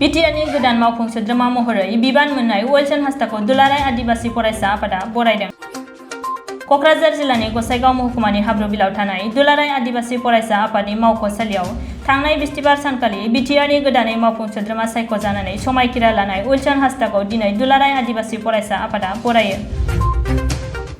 बिटिआरनि गोदान मावफुं सोद्रोमा महरै बिबान मोननाय उइलसन हांसदाखौ दुलाराय आदिबासी फरायसा आफादा बरायदों। कक्राझार जिल्लानि गसाइगाव महकुमानि हाब्रुबिलाव थानाय दुलाराय आदिबासी फरायसा आफादनि मावख'सालियाव थांनाय बिस्तिबार सानखालि बिटिआरनि गोदानै मावफुं सोद्रोमा सायख'जानानै समायखिरा लानाय उइलसन हांसदाखौ दिनै दुलाराय आदिबासी फरायसा आफादा बरायो।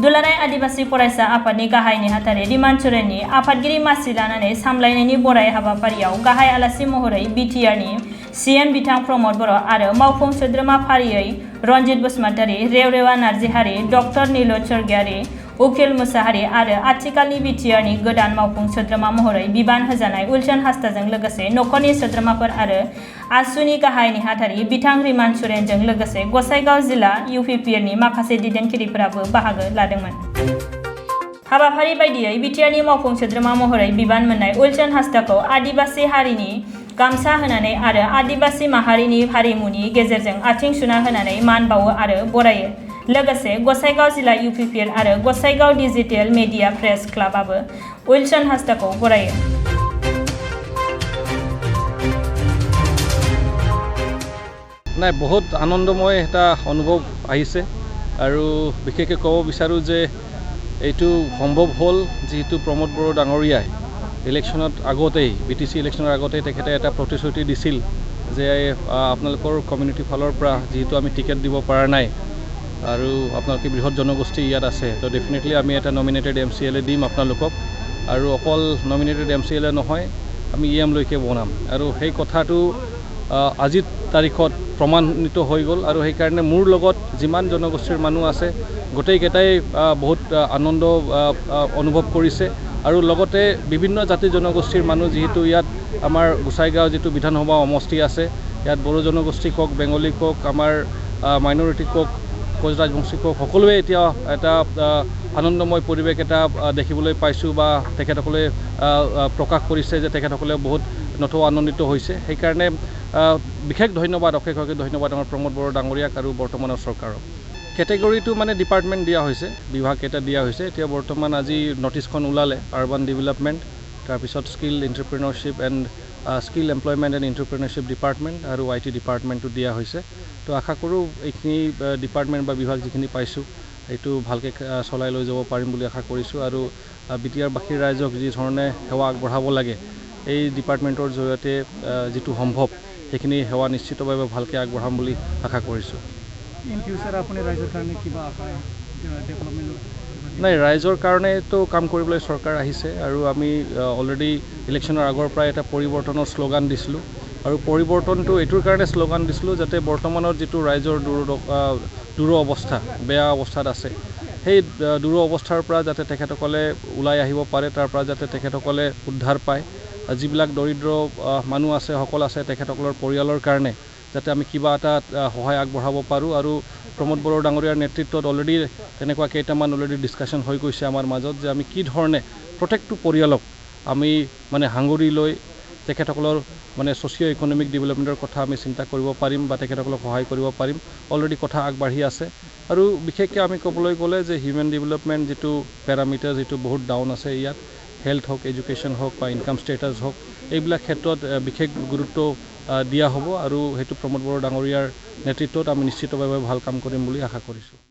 दुलाराय आदिबासी फरायसा आफादनि गाहाय नेहाथारि रिमान सोरेननि आफादगिरि मासि लानानै सामलायनायनि बराय हाबाफारियाव गाहाय आलासि महरै बिटिआरनि सीएम बिथां प्रमद बर' आरो मावफुं सोद्रोमा फारियै रनजित बसुमतारी, रेवरेवा नार्जिहारि, डक्टर नीलुत स्वर्गियारी, उखिल मुसाहारि आरो आथिखालनि बिटिआरनि गोदान मावफुं सोद्रोमा महरै बिबान होजानाय उइलसन हांसदाजों लोगोसे नखरनि सोद्रोमाफोर आरो आसुनि गाहाय नेहाथारि बिथां रिमान सोरेनजों लोगोसे गसाइगाव जिल्ला इउपिपिएलनि माखासे दैदेनगिरिफोराबो बाहागो लादोंमोन। हाबाफारि बायदियै बिटिआरनि मावफुं सोद्रोमा महरै बिबान मोननाय उइलसन हांसदाखौ आदिबासी हारिनि गामसा होनानै आरो आदिबासी माहारिनि हारिमुनि गेजेरजों आथिं सुना होनानै मान बावो आरो बरायो। लोगोसे गसाइगाव जिल्ला इउपिपिएल आरो गसाइगाव डिजिटेल मिडिया प्रेस क्लाबआबो उइलसन हांसदाखौ बरायो। নাই বহুত আনন্দময় এটা অনুভৱ আহিছে আৰু বিশেষকৈ ক'ব বিচাৰোঁ যে এইটো সম্ভৱ হ'ল যিহেতু প্ৰমোদ বড়ো ডাঙৰীয়াই ইলেকশ্যনত আগতেই BTC ইলেকশ্যনৰ আগতেই তেখেতে এটা প্ৰতিশ্ৰুতি দিছিল যে আপোনালোকৰ কমিউনিটিৰ ফালৰ পৰা যিহেতু আমি টিকেট দিব পৰা নাই আৰু আপোনালোকে বৃহৎ জনগোষ্ঠী ইয়াত আছে তো ডেফিনেটলি আমি এটা নমিনেটেড MCLA দিম আপোনালোকক আৰু অকল নমিনেটেড MCLA নহয় আমি EM লৈকে বনাম আৰু সেই কথাটো আজিৰ তাৰিখত প্ৰমাণিত হৈ গ'ল আৰু সেইকাৰণে মোৰ লগত যিমান জনগোষ্ঠীৰ মানুহ আছে গোটেইকেইটাই বহুত আনন্দ অনুভৱ কৰিছে আৰু লগতে বিভিন্ন জাতি জনগোষ্ঠীৰ মানুহ যিহেতু ইয়াত আমাৰ গোসাইগাঁও যিটো বিধানসভা সমষ্টি আছে ইয়াত বড়ো জনগোষ্ঠী কওক বেংগলী কওক আমাৰ মাইনৰিটি কওক কোচ ৰাজবংশী কওক সকলোৱে এতিয়া এটা আনন্দময় পৰিৱেশ এটা দেখিবলৈ পাইছোঁ বা তেখেতসকলে প্ৰকাশ কৰিছে যে তেখেতসকলে বহুত নথৈ আনন্দিত হৈছে। সেইকাৰণে বিশেষ ধন্যবাদ অশেষ ধন্যবাদ আমাৰ প্ৰমোদ বড়ো ডাঙৰীয়াক আৰু বৰ্তমানৰ চৰকাৰক। কেটেগৰীটো মানে ডিপাৰ্টমেণ্ট দিয়া হৈছে, বিভাগ এটা দিয়া হৈছে। এতিয়া বৰ্তমান আজি নটিছখন ওলালে আৰ্বান ডেভেলপমেণ্ট, তাৰপিছত skill entrepreneurship and skill employment and entrepreneurship department আৰু IT ডিপাৰ্টমেণ্টটো দিয়া হৈছে। তো আশা কৰোঁ এইখিনি ডিপাৰ্টমেণ্ট বা বিভাগ যিখিনি পাইছোঁ এইটো ভালকৈ চলাই লৈ যাব পাৰিম বুলি আশা কৰিছোঁ আৰু বিটিআৰবাসীৰ ৰাইজক যি ধৰণে সেৱা আগবঢ়াব লাগে এই ডিপাৰ্টমেণ্টৰ জৰিয়তে যিটো সম্ভৱ সেইখিনি সেৱা নিশ্চিতভাৱে ভালকৈ আগবঢ়াম বুলি আশা কৰিছোঁ। নাই ৰাইজৰ কাৰণেতো কাম কৰিবলৈ চৰকাৰ আহিছে আৰু আমি অলৰেডি ইলেকশ্যনৰ আগৰ পৰাই এটা পৰিৱৰ্তনৰ শ্লোগান দিছিলোঁ আৰু পৰিৱৰ্তনটো এইটোৰ কাৰণে শ্লোগান দিছিলোঁ যাতে বৰ্তমানৰ যিটো ৰাইজৰ দূৰ অৱস্থা বেয়া অৱস্থাত আছে সেই দূৰ অৱস্থাৰ পৰা যাতে তেখেতসকলে ওলাই আহিব পাৰে, তাৰ পৰা যাতে তেখেতসকলে উদ্ধাৰ পায়। যিবিলাক দৰিদ্ৰ মানুহ আছে সকল আছে তেখেতসকলৰ পৰিয়ালৰ কাৰণে যাতে আমি কিবা এটা সহায় আগবঢ়াব পাৰোঁ আৰু প্ৰমোদ বড়ো ডাঙৰীয়াৰ নেতৃত্বত অলৰেডি তেনেকুৱা কেইটামান অলৰেডি ডিছকাশ্যন হৈ গৈছে আমাৰ মাজত যে আমি কি ধৰণে প্ৰত্যেকটো পৰিয়ালক আমি মানে সাঙুৰি লৈ তেখেতসকলৰ মানে ছ'চিঅ' ইকনমিক ডেভেলপমেণ্টৰ কথা আমি চিন্তা কৰিব পাৰিম বা তেখেতসকলক সহায় কৰিব পাৰিম। অলৰেডি কথা আগবাঢ়ি আছে আৰু বিশেষকৈ আমি ক'বলৈ গ'লে যে হিউমেন ডেভেলপমেণ্ট যিটো পেৰামিটাৰ যিটো বহুত ডাউন আছে ইয়াত হেল্থ হওক, এডুকেশ্যন হওক বা ইনকাম ষ্টেটাছ হওক এইবিলাক ক্ষেত্ৰত বিশেষ গুৰুত্ব দিয়া হ'ব আৰু সেইটো প্ৰমোদ বড়ো ডাঙৰীয়াৰ নেতৃত্বত আমি নিশ্চিতভাৱে ভাল কাম কৰিম বুলি আশা কৰিছোঁ।